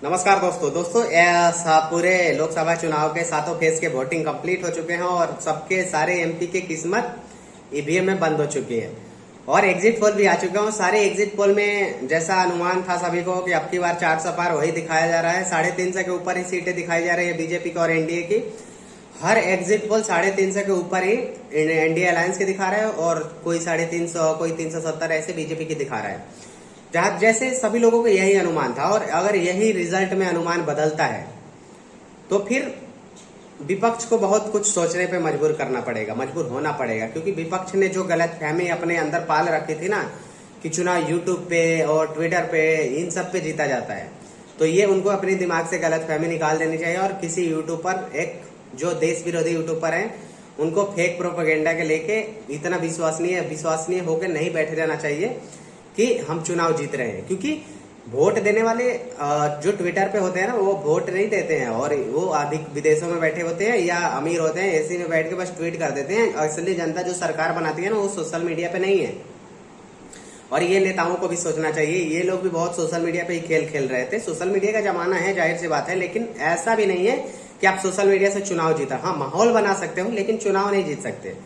नमस्कार दोस्तों पूरे लोकसभा चुनाव के सातों फेज के वोटिंग कंप्लीट हो चुके हैं और सबके सारे एमपी के किस्मत ईवीएम में बंद हो चुकी है और एग्जिट पोल भी आ चुके हैं। सारे एग्जिट पोल में जैसा अनुमान था सभी को कि अब की बार 400 पार वही दिखाया जा रहा है। 350 के ऊपर ही सीटें दिखाई जा रही है बीजेपी की और एनडीए की। हर एग्जिट पोल 350 के ऊपर ही एनडीए अलायंस के दिखा रहा है और कोई 350, कोई 370 ऐसे बीजेपी की दिखा रहा है। जहां जैसे सभी लोगों को यही अनुमान था और अगर यही रिजल्ट में अनुमान बदलता है तो फिर विपक्ष को बहुत कुछ सोचने पे मजबूर होना पड़ेगा, क्योंकि विपक्ष ने जो गलतफहमी अपने अंदर पाल रखी थी ना कि चुनाव यूट्यूब पे और ट्विटर पे इन सब पे जीता जाता है, तो ये उनको अपने दिमाग से गलतफहमी निकाल देनी चाहिए और किसी यूट्यूबर, एक जो देश विरोधी यूट्यूबर हैं, उनको फेक प्रोपेगेंडा के लेके इतना विश्वसनीय होकर नहीं बैठे रहना चाहिए कि हम चुनाव जीत रहे हैं। क्योंकि वोट देने वाले जो ट्विटर पे होते हैं ना, वो वोट नहीं देते हैं और वो अधिक विदेशों में बैठे होते हैं या अमीर होते हैं, एसी में बैठ के बस ट्वीट कर देते हैं। असली जनता जो सरकार बनाती है ना, वो सोशल मीडिया पे नहीं है। और ये नेताओं को भी सोचना चाहिए, ये लोग भी बहुत सोशल मीडिया पे ही खेल खेल रहे थे। सोशल मीडिया का जमाना है, जाहिर सी बात है, लेकिन ऐसा भी नहीं है कि आप सोशल मीडिया से चुनाव जीता। हाँ, माहौल बना सकते हो लेकिन चुनाव नहीं जीत सकते।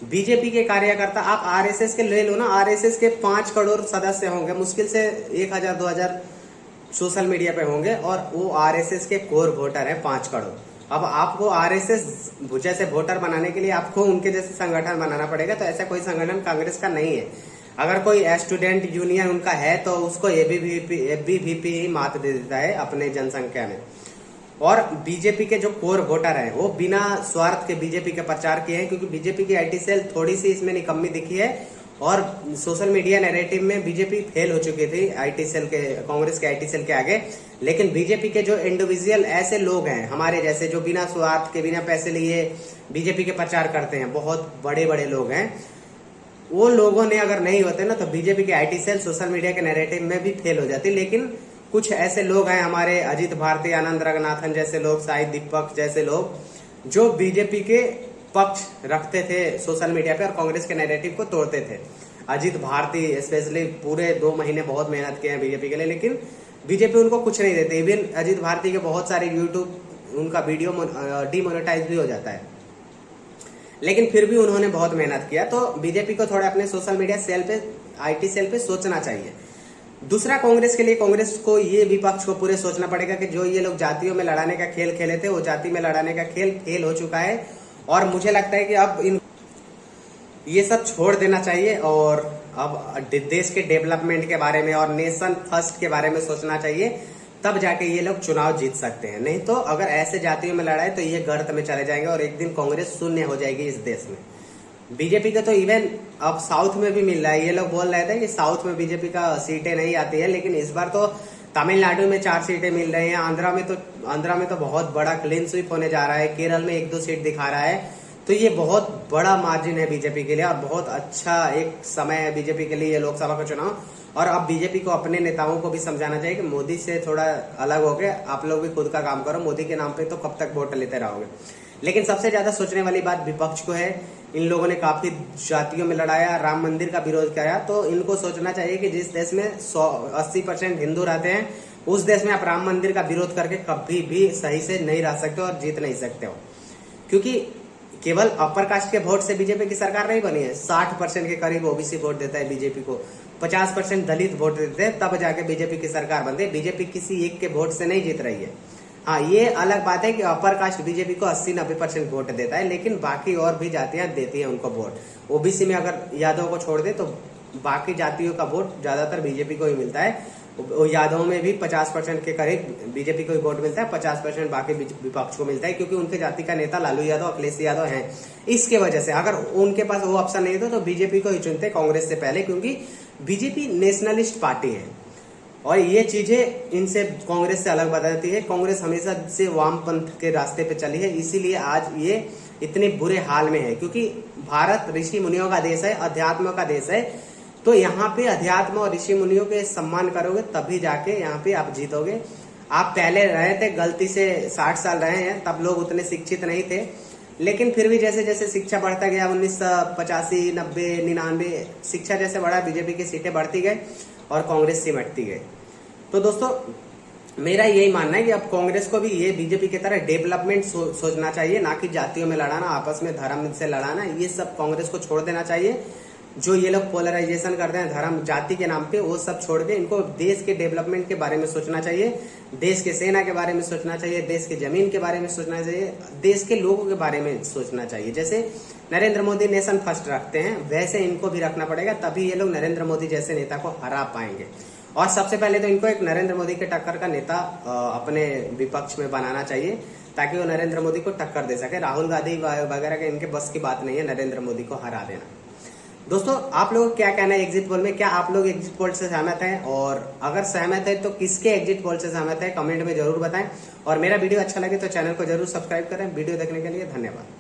बीजेपी के कार्यकर्ता, आप आरएसएस के ले लो ना, आरएसएस के 5 करोड़ सदस्य होंगे, मुश्किल से 1000-2000 सोशल मीडिया पे होंगे और वो आरएसएस के कोर वोटर हैं 5 करोड़। अब आपको आरएसएस जैसे वोटर बनाने के लिए आपको उनके जैसे संगठन बनाना पड़ेगा, तो ऐसा कोई संगठन कांग्रेस का नहीं है। अगर कोई स्टूडेंट यूनियन उनका है तो उसको एबीवीपी ही मात दे देता है अपने जनसंख्या में। और बीजेपी के जो कोर वोटर हैं वो बिना स्वार्थ के बीजेपी के प्रचार किए हैं, क्योंकि बीजेपी की आईटी सेल थोड़ी सी इसमें निकम्मी दिखी है और सोशल मीडिया नैरेटिव में बीजेपी फेल हो चुकी थी आईटी सेल के, कांग्रेस के आईटी सेल के आगे। लेकिन बीजेपी के जो इंडिविजुअल ऐसे लोग हैं हमारे जैसे, जो बिना स्वार्थ के, बिना पैसे लिए बीजेपी के प्रचार करते हैं, बहुत बड़े बड़े लोग हैं, वो लोगों ने अगर नहीं होते ना तो बीजेपी की आईटी सेल सोशल मीडिया के नैरेटिव में भी फेल हो जाती। लेकिन कुछ ऐसे लोग हैं हमारे, अजित भारती, आनंद रंगनाथन जैसे लोग, शाहिद दीपक जैसे लोग, जो बीजेपी के पक्ष रखते थे सोशल मीडिया पे और कांग्रेस के नैरेटिव को तोड़ते थे। अजित भारती स्पेशली पूरे 2 महीने बहुत मेहनत किए हैं बीजेपी के लिए, लेकिन बीजेपी उनको कुछ नहीं देते। इवन अजित भारती के बहुत सारे यूट्यूब उनका वीडियो डिमोनेटाइज भी हो जाता है, लेकिन फिर भी उन्होंने बहुत मेहनत किया। तो बीजेपी को थोड़ा अपने सोशल मीडिया सेल पे, आईटी सेल पे सोचना चाहिए। दूसरा, कांग्रेस के लिए, कांग्रेस को ये विपक्ष को पूरे सोचना पड़ेगा कि जो ये लोग जातियों में लड़ाने का खेल खेले थे, वो जाति में लड़ाने का खेल फेल हो चुका है और मुझे लगता है कि अब ये सब छोड़ देना चाहिए और अब देश के डेवलपमेंट के बारे में और नेशन फर्स्ट के बारे में सोचना चाहिए, तब जाके ये लोग चुनाव जीत सकते हैं। नहीं तो अगर ऐसे जातियों में लड़ाए तो ये गर्त में चले जाएंगे और एक दिन कांग्रेस शून्य हो जाएगी इस देश में। बीजेपी का तो इवन अब साउथ में भी मिल रहा है। ये लोग बोल रहे थे कि साउथ में बीजेपी का सीटें नहीं आती है, लेकिन इस बार तो तमिलनाडु में 4 सीटें मिल रही हैं, आंध्रा में तो बहुत बड़ा क्लीन स्वीप होने जा रहा है, केरल में 1-2 सीट दिखा रहा है। तो ये बहुत बड़ा मार्जिन है बीजेपी के लिए और बहुत अच्छा एक समय है बीजेपी के लिए ये लोकसभा का चुनाव। और अब बीजेपी को अपने नेताओं को भी समझाना चाहिए कि मोदी से थोड़ा अलग होके आप लोग भी खुद का काम करो, मोदी के नाम पे तो कब तक वोट लेते रहोगे। लेकिन सबसे ज्यादा सोचने वाली बात विपक्ष को है। इन लोगों ने काफी जातियों में लड़ाया, राम मंदिर का विरोध किया, तो इनको सोचना चाहिए कि जिस देश में 80% हिंदू रहते हैं, उस देश में आप राम मंदिर का विरोध करके कभी भी सही से नहीं रह सकते और जीत नहीं सकते हो। क्योंकि केवल अपर कास्ट के वोट से बीजेपी की सरकार नहीं बनी है। 60% के करीब ओबीसी वोट देता है बीजेपी को, 50% दलित वोट देते हैं, तब जाके बीजेपी की सरकार बनती है। बीजेपी किसी एक के वोट से नहीं जीत रही है। हाँ, ये अलग बात है कि अपर कास्ट बीजेपी को 80-90% वोट देता है, लेकिन बाकी और भी जातियां देती है उनको वोट। ओबीसी में अगर यादव को छोड़ दे तो बाकी जातियों का वोट ज्यादातर बीजेपी को ही मिलता है। यादव में भी 50% के करीब बीजेपी को ही वोट मिलता है, 50% बाकी विपक्ष को मिलता है, क्योंकि उनके जाति का नेता लालू यादव, अखिलेश यादव हैं। इसके वजह से अगर उनके पास वो ऑप्शन नहीं था तो बीजेपी को ही चुनते कांग्रेस से पहले, क्योंकि बीजेपी नेशनलिस्ट पार्टी है और ये चीजें इनसे, कांग्रेस से अलग बताती है। कांग्रेस हमेशा से वामपंथ के रास्ते पे चली है, इसीलिए आज ये इतने बुरे हाल में है। क्योंकि भारत ऋषि मुनियों का देश है, अध्यात्म का देश है, तो यहाँ पे अध्यात्म और ऋषि मुनियों के सम्मान करोगे तभी जाके यहाँ पे आप जीतोगे। आप पहले रहे थे, गलती से 60 साल रहे हैं, तब लोग उतने शिक्षित नहीं थे, लेकिन फिर भी जैसे जैसे शिक्षा बढ़ता गया, 1985, 90, 99 शिक्षा जैसे बढ़ा, बीजेपी की सीटें बढ़ती गई और कांग्रेस सिमटती गई। तो दोस्तों, मेरा यही मानना है कि अब कांग्रेस को भी ये बीजेपी की तरह डेवलपमेंट सोचना चाहिए, ना कि जातियों में लड़ाना, आपस में धर्म से लड़ाना। ये सब कांग्रेस को छोड़ देना चाहिए। जो ये लोग पोलराइजेशन करते हैं धर्म जाति के नाम पे, वो सब छोड़ के इनको देश के डेवलपमेंट के बारे में सोचना चाहिए, देश के सेना के बारे में सोचना चाहिए, देश की जमीन के बारे में सोचना चाहिए, देश के लोगों के बारे में सोचना चाहिए। जैसे नरेंद्र मोदी नेशन फर्स्ट रखते हैं, वैसे इनको भी रखना पड़ेगा, तभी ये लोग नरेंद्र मोदी जैसे नेता को हरा पाएंगे। और सबसे पहले तो इनको एक नरेंद्र मोदी के टक्कर का नेता अपने विपक्ष में बनाना चाहिए, ताकि वो नरेंद्र मोदी को टक्कर दे सके। राहुल गांधी वगैरह के इनके बस की बात नहीं है नरेंद्र मोदी को हरा देना। दोस्तों, आप लोगों को क्या कहना है एग्जिट पोल में? क्या आप लोग एग्जिट पोल से सहमत हैं? और अगर सहमत है तो किसके एग्जिट पोल से सहमत है, कमेंट में जरूर बताएं। और मेरा वीडियो अच्छा लगे तो चैनल को जरूर सब्सक्राइब करें। वीडियो देखने के लिए धन्यवाद।